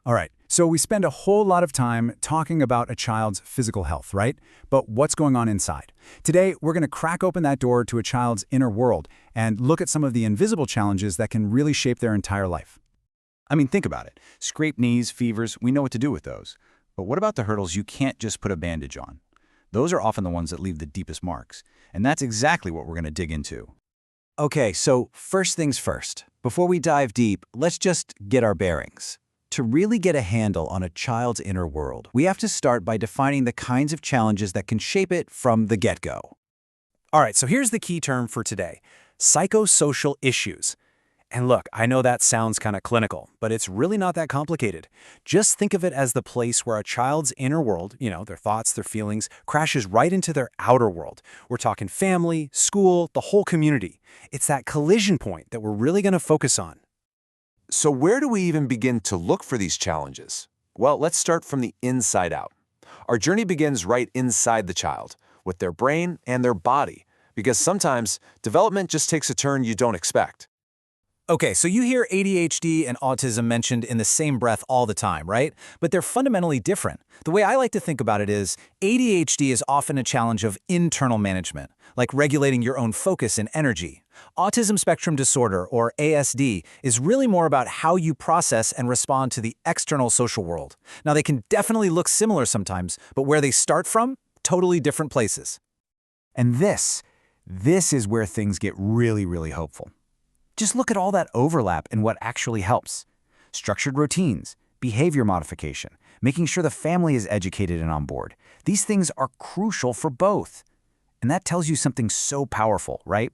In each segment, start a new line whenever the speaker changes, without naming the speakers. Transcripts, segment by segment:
All right, so we spend a whole lot of time talking about a child's physical health, right? But what's going on inside? Today, we're going to crack open that door to a child's inner world and look at some of the invisible challenges that can really shape their entire life.
I mean, think about it. Scraped knees, fevers, we know what to do with those. But what about the hurdles you can't just put a bandage on? Those are often the ones that leave the deepest marks. And that's exactly what we're going to dig into. Okay, so first things first. Before we dive deep, let's just get our bearings. To really get a handle on a child's inner world, we have to start by defining the kinds of challenges that can shape it from the get-go.
All right, so here's the key term for today: psychosocial issues. And look, I know that sounds kind of clinical, but it's really not that complicated. Just think of it as the place where a child's inner world, their thoughts, their feelings, crashes right into their outer world. We're talking family, school, the whole community. It's that collision point that we're really going to focus on.
So where do we even begin to look for these challenges? Well, let's start from the inside out. Our journey begins right inside the child, with their brain and their body, because sometimes development just takes a turn you don't expect.
Okay, so you hear ADHD and autism mentioned in the same breath all the time, right? But they're fundamentally different. The way I like to think about it is, ADHD is often a challenge of internal management, like regulating your own focus and energy. Autism Spectrum Disorder, or ASD, is really more about how you process and respond to the external social world. Now, they can definitely look similar sometimes, but where they start from, totally different places. And this is where things get really, really hopeful. Just look at all that overlap and what actually helps. Structured routines, behavior modification, making sure the family is educated and on board. These things are crucial for both. And that tells you something so powerful, right?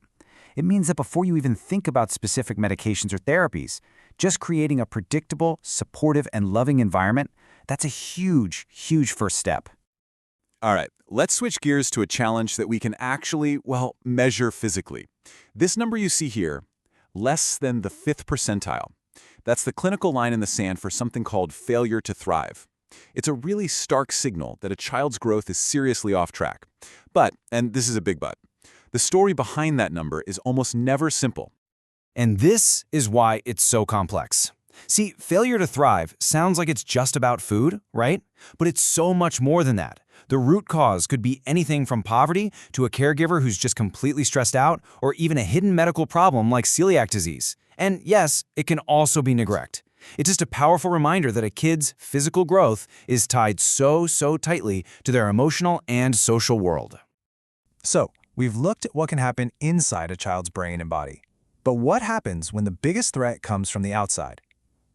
It means that before you even think about specific medications or therapies, just creating a predictable, supportive, and loving environment, that's a huge, huge first step.
All right, let's switch gears to a challenge that we can actually, measure physically. This number you see here, less than the 5th percentile. That's the clinical line in the sand for something called failure to thrive. It's a really stark signal that a child's growth is seriously off track. But, and this is a big but, the story behind that number is almost never simple.
And this is why it's so complex. See, failure to thrive sounds like it's just about food, right? But it's so much more than that. The root cause could be anything from poverty to a caregiver who's just completely stressed out, or even a hidden medical problem like celiac disease. And yes, it can also be neglect. It's just a powerful reminder that a kid's physical growth is tied so tightly to their emotional and social world.
So, we've looked at what can happen inside a child's brain and body. But what happens when the biggest threat comes from the outside?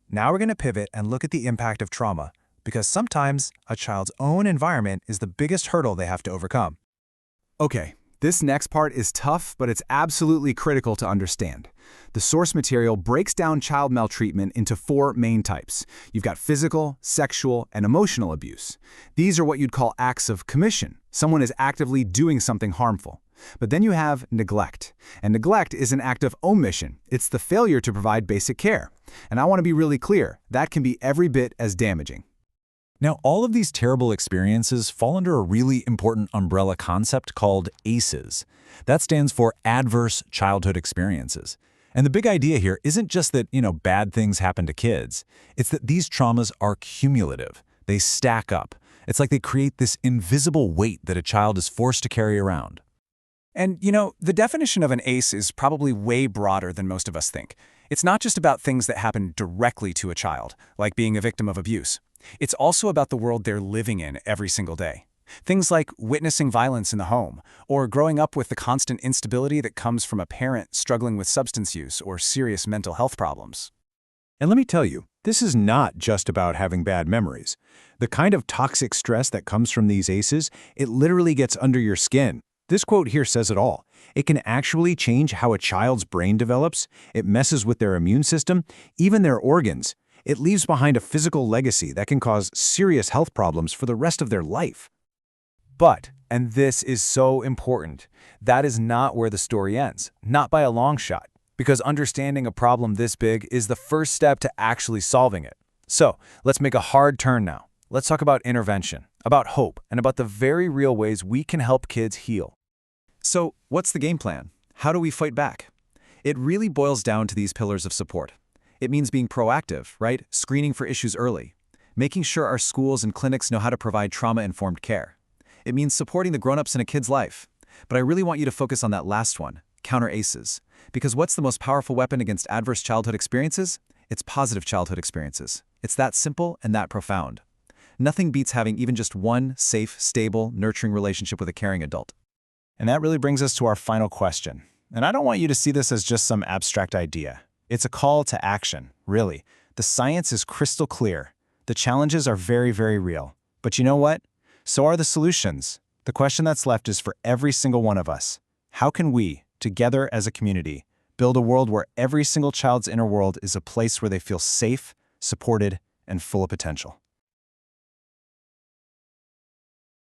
Now we're going to pivot and look at the impact of trauma, because sometimes a child's own environment is the biggest hurdle they have to overcome.
Okay, this next part is tough, but it's absolutely critical to understand. The source material breaks down child maltreatment into 4 main types. You've got physical, sexual, and emotional abuse. These are what you'd call acts of commission. Someone is actively doing something harmful. But then you have neglect. And neglect is an act of omission. It's the failure to provide basic care. And I want to be really clear, that can be every bit as damaging.
Now, all of these terrible experiences fall under a really important umbrella concept called ACEs. That stands for Adverse Childhood Experiences. And the big idea here isn't just that, bad things happen to kids. It's that these traumas are cumulative. They stack up. It's like they create this invisible weight that a child is forced to carry around.
And, the definition of an ACE is probably way broader than most of us think. It's not just about things that happen directly to a child, like being a victim of abuse. It's also about the world they're living in every single day. Things like witnessing violence in the home, or growing up with the constant instability that comes from a parent struggling with substance use or serious mental health problems.
And let me tell you, this is not just about having bad memories. The kind of toxic stress that comes from these ACEs, it literally gets under your skin. This quote here says it all. It can actually change how a child's brain develops. It messes with their immune system, even their organs. It leaves behind a physical legacy that can cause serious health problems for the rest of their life.
But, and this is so important, that is not where the story ends, not by a long shot, because understanding a problem this big is the first step to actually solving it. So, let's make a hard turn now. Let's talk about intervention, about hope, and about the very real ways we can help kids heal. So, what's the game plan? How do we fight back? It really boils down to these pillars of support. It means being proactive, right? Screening for issues early.
making sure our schools and clinics know how to provide trauma-informed care. It means supporting the grown-ups in a kid's life. But I really want you to focus on that last one, counter ACEs. Because what's the most powerful weapon against adverse childhood experiences? It's positive childhood experiences. It's that simple and that profound. Nothing beats having even just one safe, stable, nurturing relationship with a caring adult.
And that really brings us to our final question. And I don't want you to see this as just some abstract idea. It's a call to action, really. The science is crystal clear. The challenges are very, very real. But you know what? So are the solutions. The question that's left is for every single one of us. How can we, together as a community, build a world where every single child's inner world is a place where they feel safe, supported, and full of potential?